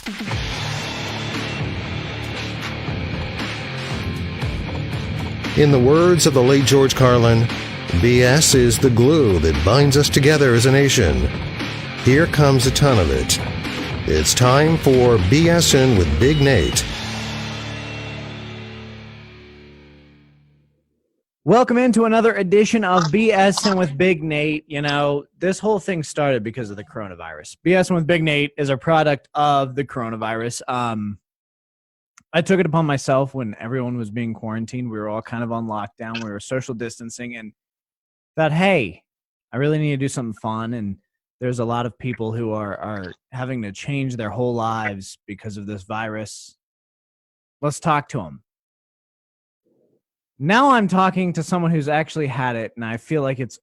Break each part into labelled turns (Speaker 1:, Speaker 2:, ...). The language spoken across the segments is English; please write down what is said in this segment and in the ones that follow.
Speaker 1: In the words of the late George Carlin, BS is the glue that binds us together as a nation. Here comes a ton of it. It's time for BSing with Big Nate.
Speaker 2: Welcome into another edition of BSing with Big Nate. You know, this whole thing started because of the coronavirus. BSing with Big Nate is a product of the coronavirus. I took it upon myself when everyone was being quarantined. We were all kind of on lockdown. We were social distancing and thought, hey, I really need to do something fun. And there's a lot of people who are having to change their whole lives because of this virus. Let's talk to them. Now I'm talking to someone who's actually had it, and I feel like it's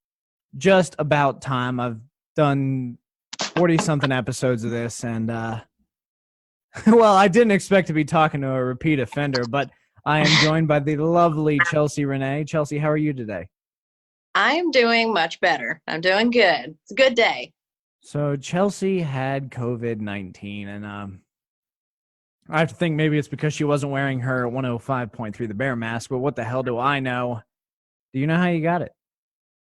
Speaker 2: just about time. I've done 40-something episodes of this, and well, I didn't expect to be talking to a repeat offender, but I am joined by the lovely Chelsey Rene. Chelsey, how are you today?
Speaker 3: I am doing much better. I'm doing good. It's a good day.
Speaker 2: So Chelsey had COVID-19, and I have to think maybe it's because she wasn't wearing her 105.3 The Bear mask, but what the hell do I know? Do you know how you got it?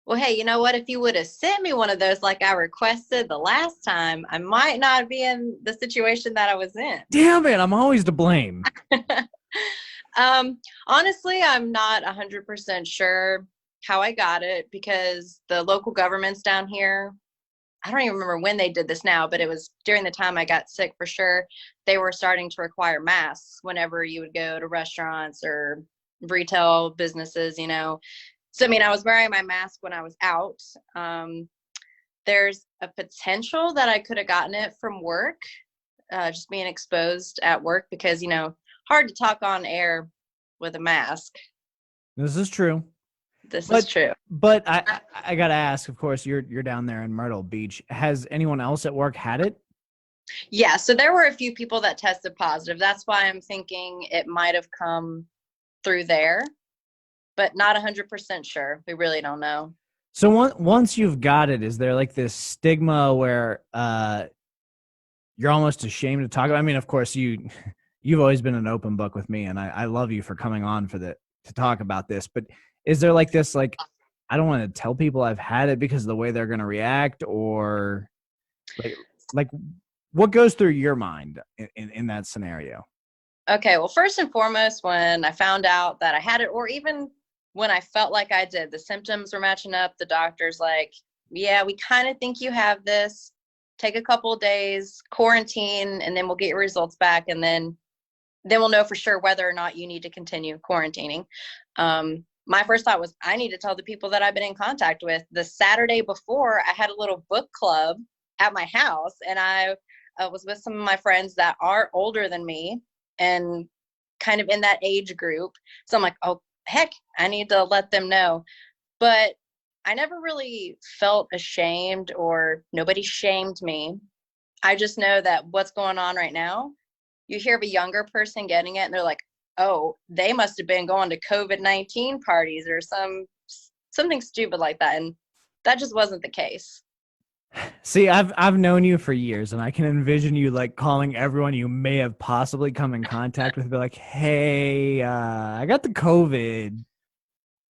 Speaker 3: Well, hey, you know what? If you would have sent me one of those like I requested the last time, I might not be in the situation that I was in.
Speaker 2: Damn it, I'm always to blame.
Speaker 3: Honestly, I'm not 100% sure how I got it because the local governments down here, I don't even remember when they did this now, but it was during the time I got sick for sure. They were starting to require masks whenever you would go to restaurants or retail businesses, you know. So, I mean, I was wearing my mask when I was out. There's a potential that I could have gotten it from work, just being exposed at work because, you know, hard to talk on air with a mask.
Speaker 2: This is true.
Speaker 3: This is true.
Speaker 2: But I got to ask, of course, you're down there in Myrtle Beach. Has anyone else at work had it?
Speaker 3: Yeah, so there were a few people that tested positive. That's why I'm thinking it might have come through there, but not 100% sure. We really don't know.
Speaker 2: So once you've got it, is there like this stigma where you're almost ashamed to talk about? I mean, of course, you've always been an open book with me, and I love you for coming on to talk about this. But is there like this, like, I don't want to tell people I've had it because of the way they're going to react, or like what goes through your mind in that scenario?
Speaker 3: Okay, well, first and foremost, when I found out that I had it, or even when I felt like I did, the symptoms were matching up. The doctor's like, yeah, we kind of think you have this. Take a couple of days, quarantine, and then we'll get your results back. And then we'll know for sure whether or not you need to continue quarantining. My first thought was, I need to tell the people that I've been in contact with. The Saturday before, I had a little book club at my house, and I was with some of my friends that are older than me and kind of in that age group. So I'm like, oh, heck, I need to let them know. But I never really felt ashamed, or nobody shamed me. I just know that what's going on right now, you hear of a younger person getting it and they're like, oh, they must have been going to COVID-19 parties or something stupid like that. And that just wasn't the case.
Speaker 2: See, I've known you for years, and I can envision you like calling everyone you may have possibly come in contact with, be like, hey, I got the COVID.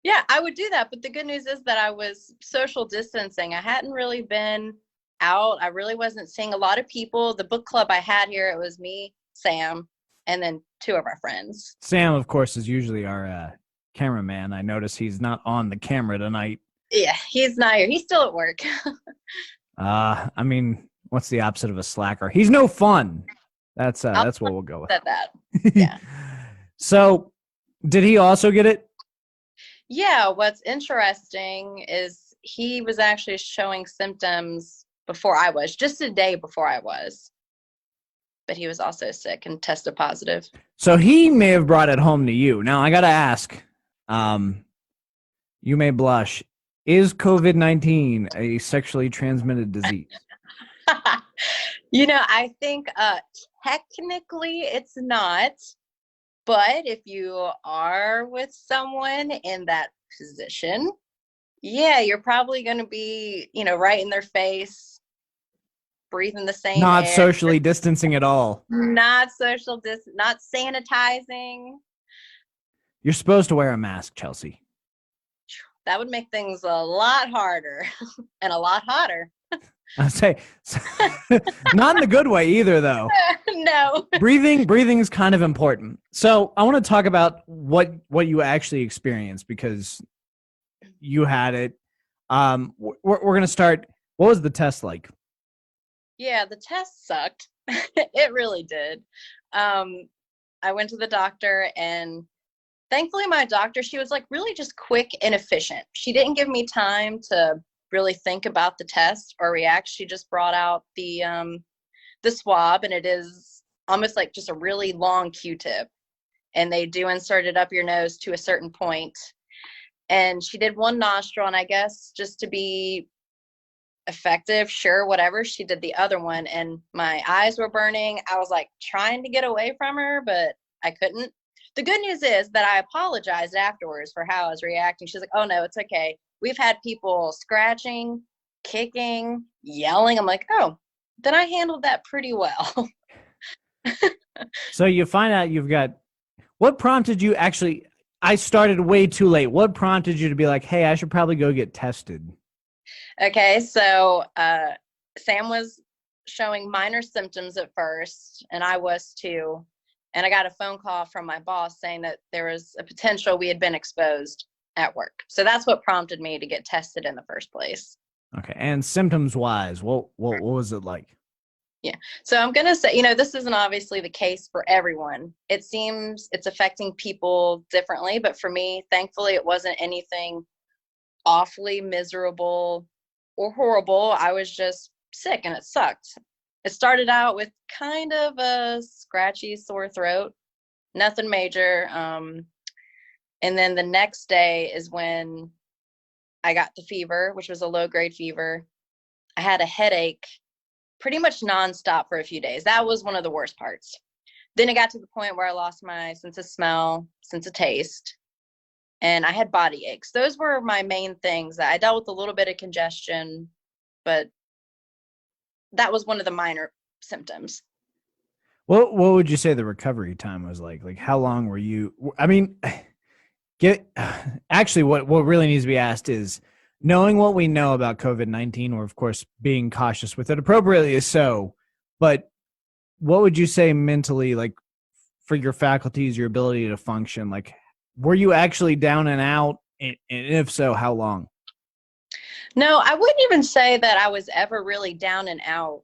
Speaker 3: Yeah, I would do that. But the good news is that I was social distancing. I hadn't really been out. I really wasn't seeing a lot of people. The book club I had here, it was me, Sam, and then two of our friends.
Speaker 2: Sam, of course, is usually our cameraman. I notice he's not on the camera tonight.
Speaker 3: Yeah, he's not here. He's still at work.
Speaker 2: I mean, what's the opposite of a slacker? He's no fun. That's what we'll go with.
Speaker 3: Said that. Yeah.
Speaker 2: So, did he also get it?
Speaker 3: Yeah, what's interesting is he was actually showing symptoms before I was, just a day before I was. But he was also sick and tested positive.
Speaker 2: So he may have brought it home to you. Now, I got to ask, you may blush, is COVID-19 a sexually transmitted disease?
Speaker 3: You know, I think technically it's not. But if you are with someone in that position, yeah, you're probably going to be, right in their face breathing the same
Speaker 2: Not
Speaker 3: air,
Speaker 2: socially distancing at all.
Speaker 3: not not sanitizing.
Speaker 2: You're supposed to wear a mask, Chelsey.
Speaker 3: That would make things a lot harder and a lot hotter.
Speaker 2: I say, not in the good way either, though.
Speaker 3: No.
Speaker 2: Breathing is kind of important. So I want to talk about what you actually experienced, because you had it. We're going to start. What was the test like?
Speaker 3: Yeah, the test sucked. It really did. I went to the doctor, and thankfully my doctor, she was like really just quick and efficient. She didn't give me time to really think about the test or react. She just brought out the swab, and it is almost like just a really long Q-tip, and they do insert it up your nose to a certain point. And she did one nostril, and I guess just to be effective, sure, whatever, she did the other one, and my eyes were burning. I was like trying to get away from her, but I couldn't. The good news is that I apologized afterwards for how I was reacting. She's like, oh no, it's okay. We've had people scratching, kicking, yelling. I'm like, oh, then I handled that pretty well.
Speaker 2: So you find out you've got. What prompted you actually? I started way too late. What prompted you to be like, hey, I should probably go get tested?
Speaker 3: Okay, so Sam was showing minor symptoms at first, and I was too. And I got a phone call from my boss saying that there was a potential we had been exposed at work. So that's what prompted me to get tested in the first place.
Speaker 2: Okay, and symptoms-wise, what was it like?
Speaker 3: Yeah, so I'm going to say, this isn't obviously the case for everyone. It seems it's affecting people differently, but for me, thankfully, it wasn't anything awfully miserable or horrible. I was just sick, and it sucked. It started out with kind of a scratchy sore throat, nothing major. And then the next day is when I got the fever, which was a low-grade fever. I had a headache pretty much nonstop for a few days. That was one of the worst parts. Then it got to the point where I lost my sense of smell, sense of taste, and I had body aches. Those were my main things. I dealt with a little bit of congestion, but that was one of the minor symptoms.
Speaker 2: What would you say the recovery time was like? Like, how long were you? I mean, actually, what really needs to be asked is, knowing what we know about COVID-19, or of course being cautious with it appropriately is so, but what would you say mentally, like for your faculties, your ability to function, like were you actually down and out? And if so, how long?
Speaker 3: No, I wouldn't even say that I was ever really down and out.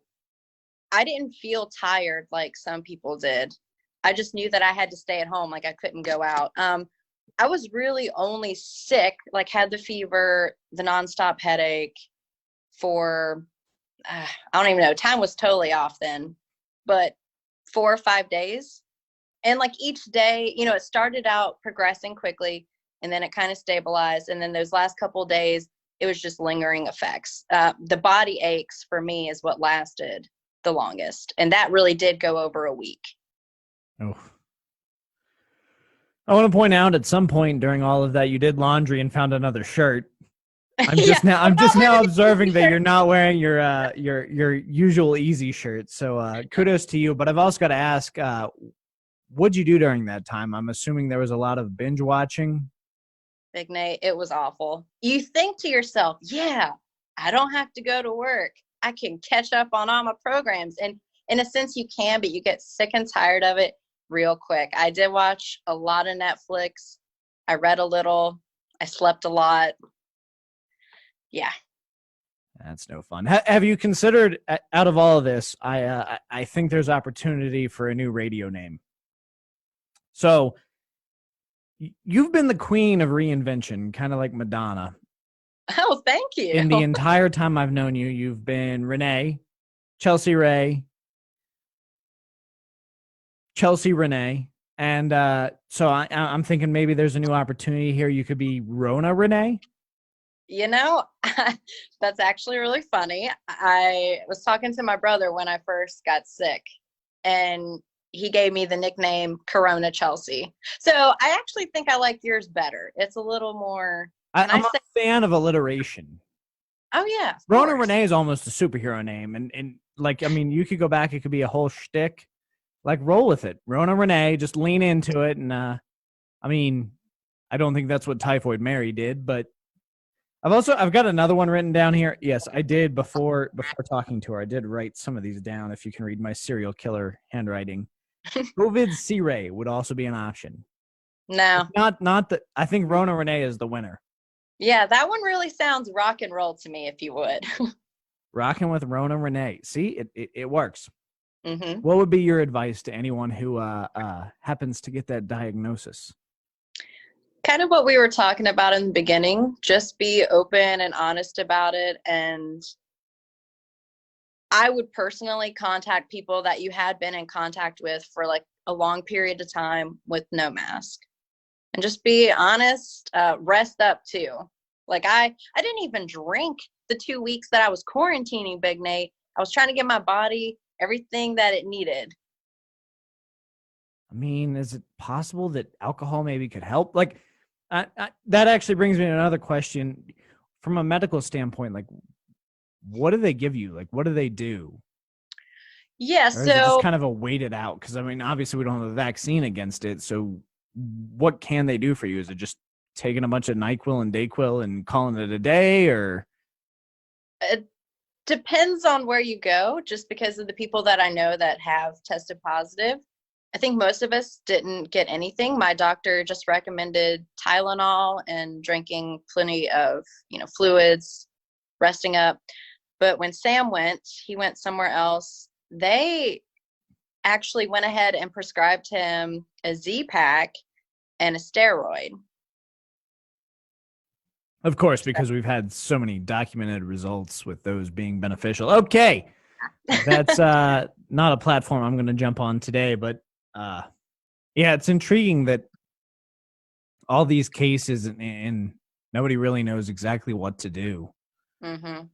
Speaker 3: I didn't feel tired like some people did. I just knew that I had to stay at home. Like I couldn't go out. I was really only sick, like had the fever, the nonstop headache for, I don't even know, time was totally off then, but 4 or 5 days. And like each day, it started out progressing quickly, and then it kind of stabilized. And then those last couple of days, it was just lingering effects. The body aches for me is what lasted the longest. And that really did go over a week.
Speaker 2: Oh. I want to point out at some point during all of that, you did laundry and found another shirt. I'm just now observing that you're not wearing your usual easy shirt. So kudos to you. But I've also got to ask, what'd you do during that time? I'm assuming there was a lot of binge watching.
Speaker 3: Big Nate, it was awful. You think to yourself, yeah, I don't have to go to work. I can catch up on all my programs. And in a sense you can, but you get sick and tired of it real quick. I did watch a lot of Netflix. I read a little. I slept a lot. Yeah.
Speaker 2: That's no fun. Have you considered, out of all of this, I think there's opportunity for a new radio name. So you've been the queen of reinvention, kind of like Madonna.
Speaker 3: Oh, thank you.
Speaker 2: In the entire time I've known you, you've been Renee, Chelsey Rene, Chelsey Rene. And so I'm thinking maybe there's a new opportunity here. You could be Rona Renee.
Speaker 3: That's actually really funny. I was talking to my brother when I first got sick, and he gave me the nickname Corona Chelsey. So I actually think I like yours better. It's a little more.
Speaker 2: I'm a fan of alliteration.
Speaker 3: Oh, yeah.
Speaker 2: Rona Renee is almost a superhero name. And like, I mean, you could go back. It could be a whole shtick. Like, roll with it. Rona Renee, just lean into it. And, I mean, I don't think that's what Typhoid Mary did, but I've got another one written down here. Yes, I did before talking to her. I did write some of these down. If you can read my serial killer handwriting, COVID C-Ray would also be an option.
Speaker 3: No,
Speaker 2: Not that I think Rona Renee is the winner.
Speaker 3: yeah, that one really sounds rock and roll to me. If you would,
Speaker 2: Rocking with Rona Renee. See, it works.
Speaker 3: mm-hmm.
Speaker 2: What would be your advice to anyone who happens to get that diagnosis?
Speaker 3: Kind of what we were talking about in the beginning. Just be open and honest about it. And I would personally contact people that you had been in contact with for like a long period of time with no mask. And just be honest, rest up too. Like I didn't even drink the 2 weeks that I was quarantining, Big Nate. I was trying to get my body everything that it needed.
Speaker 2: I mean, is it possible that alcohol maybe could help? Like, that actually brings me to another question. From a medical standpoint, like, what do they give you? Like, what do they do?
Speaker 3: Yeah,
Speaker 2: Or is it
Speaker 3: so
Speaker 2: just kind of a wait it out? Because, I mean, obviously we don't have a vaccine against it. So what can they do for you? Is it just taking a bunch of NyQuil and DayQuil and calling it a day? Or
Speaker 3: it depends on where you go, just because of the people that I know that have tested positive. I think most of us didn't get anything. My doctor just recommended Tylenol and drinking plenty of, fluids, resting up. But when Sam went, he went somewhere else. They actually went ahead and prescribed him a Z-Pack and a steroid.
Speaker 2: of course, because we've had so many documented results with those being beneficial. Okay. That's not a platform I'm going to jump on today, but yeah, it's intriguing that all these cases and nobody really knows exactly what to do.
Speaker 3: Mm-hmm.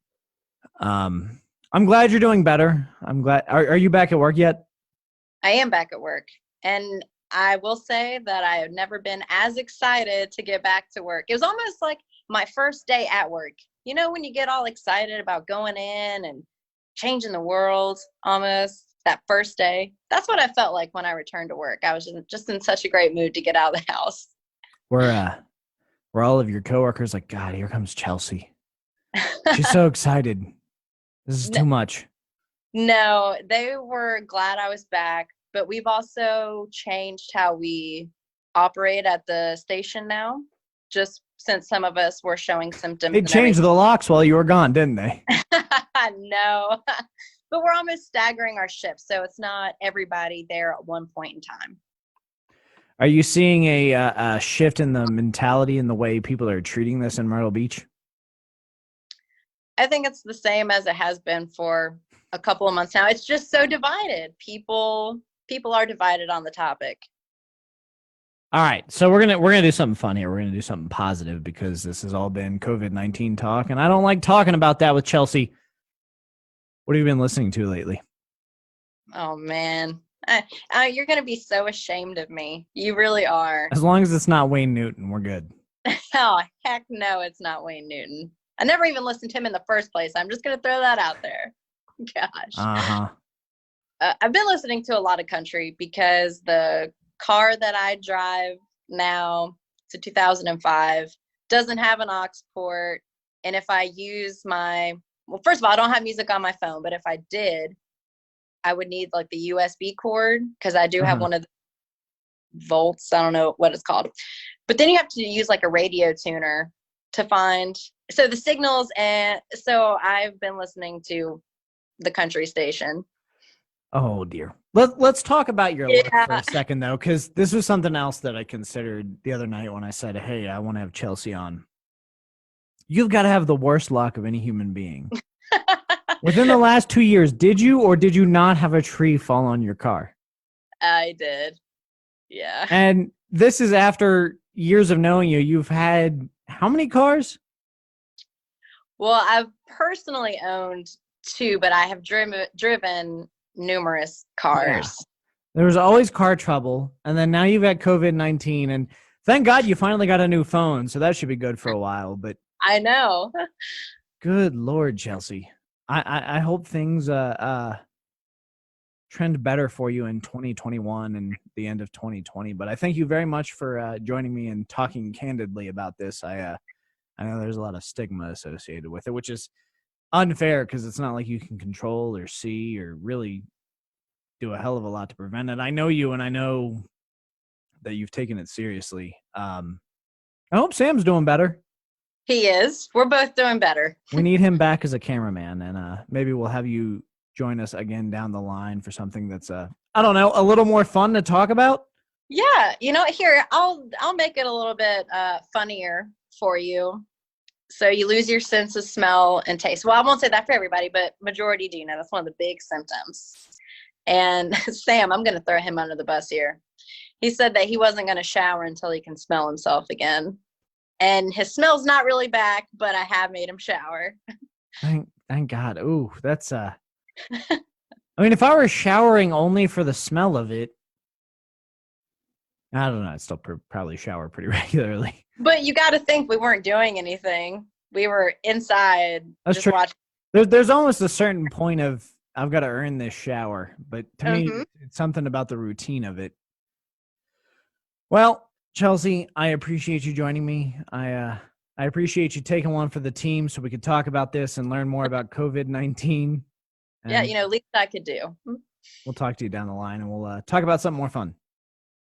Speaker 2: I'm glad you're doing better. I'm glad. Are you back at work yet?
Speaker 3: I am back at work. And I will say that I have never been as excited to get back to work. It was almost like my first day at work. You know, when you get all excited about going in and changing the world almost that first day. That's what I felt like when I returned to work. I was just in such a great mood to get out of the house.
Speaker 2: Were all of your coworkers like, God, here comes Chelsey. She's so excited. This is too much.
Speaker 3: No, they were glad I was back, but we've also changed how we operate at the station now, just since some of us were showing symptoms.
Speaker 2: They changed the locks while you were gone, didn't they?
Speaker 3: No, but we're almost staggering our shifts, so it's not everybody there at one point in time.
Speaker 2: Are you seeing a shift in the mentality and the way people are treating this in Myrtle Beach?
Speaker 3: I think it's the same as it has been for a couple of months now. It's just so divided. People are divided on the topic.
Speaker 2: All right, so we're gonna do something fun here. We're gonna do something positive because this has all been COVID-19 talk, and I don't like talking about that with Chelsey. What have you been listening to lately?
Speaker 3: Oh man, you're gonna be so ashamed of me. You really are.
Speaker 2: As long as it's not Wayne Newton, we're good.
Speaker 3: Oh heck no, it's not Wayne Newton. I never even listened to him in the first place. I'm just gonna throw that out there. Gosh. I've been listening to a lot of country because the car that I drive now, it's a 2005, doesn't have an aux port. And if I use first of all, I don't have music on my phone, but if I did, I would need like the USB cord because I do have one of the volts. I don't know what it's called. But then you have to use like a radio tuner to find the signals. And so I've been listening to the country station.
Speaker 2: Oh dear. Let's talk about your look for a second though, because this was something else that I considered the other night when I said, "Hey, I want to have Chelsey on." You've got to have the worst luck of any human being. Within the last 2 years, did you or did you not have a tree fall on your car?
Speaker 3: I did. Yeah.
Speaker 2: And this is after years of knowing you. You've had how many cars?
Speaker 3: Well, I've personally owned 2, but I have driven numerous cars.
Speaker 2: Yeah. There was always car trouble, and then now you've got COVID-19, and thank God you finally got a new phone, so that should be good for a while. But
Speaker 3: I know.
Speaker 2: good Lord, Chelsey. I hope things trend better for you in 2021 and the end of 2020. But I thank you very much for joining me and talking candidly about this. I know there's a lot of stigma associated with it, which is unfair because it's not like you can control or see or really do a hell of a lot to prevent it. I know you, and I know that you've taken it seriously. I hope Sam's doing better.
Speaker 3: He is. We're both doing better.
Speaker 2: We need him back as a cameraman, and maybe we'll have you join us again down the line for something that's I don't know, a little more fun to talk about.
Speaker 3: Yeah, here I'll make it a little bit funnier for you, so you lose your sense of smell and taste. Well, I won't say that for everybody, but majority do. That's one of the big symptoms. And Sam, I'm going to throw him under the bus here. He said that he wasn't going to shower until he can smell himself again, and his smell's not really back, but I have made him shower.
Speaker 2: Thank God. Ooh, that's I mean, if I were showering only for the smell of it, I don't know. I'd still probably shower pretty regularly.
Speaker 3: But you got to think we weren't doing anything. We were inside.
Speaker 2: That's
Speaker 3: just
Speaker 2: true.
Speaker 3: watching.
Speaker 2: There's almost a certain point of I've got to earn this shower, but to me, it's something about the routine of it. Well, Chelsey, I appreciate you joining me. I appreciate you taking one for the team so we could talk about this and learn more about COVID-19.
Speaker 3: Yeah, least I could do.
Speaker 2: We'll talk to you down the line, and we'll talk about something more fun.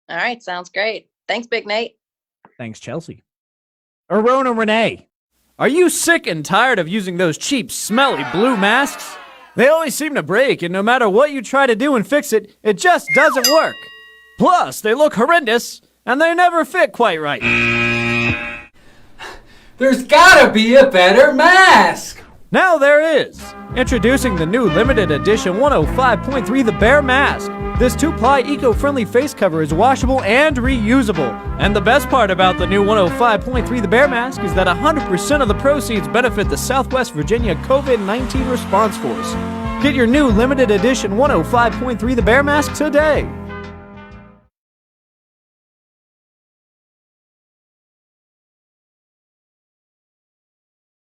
Speaker 3: All right, sounds great. Thanks, Big Nate.
Speaker 2: Thanks, Chelsey. Rene Rene.
Speaker 4: Are you sick and tired of using those cheap, smelly blue masks? They always seem to break, and no matter what you try to do and fix it, it just doesn't work. Plus, they look horrendous, and they never fit quite right.
Speaker 5: There's gotta be a better mask!
Speaker 4: Now there is! Introducing the new limited edition 105.3 The Bear Mask. This 2-ply eco-friendly face cover is washable and reusable. And the best part about the new 105.3 The Bear Mask is that 100% of the proceeds benefit the Southwest Virginia COVID-19 Response Force. Get your new limited edition 105.3 The Bear Mask today.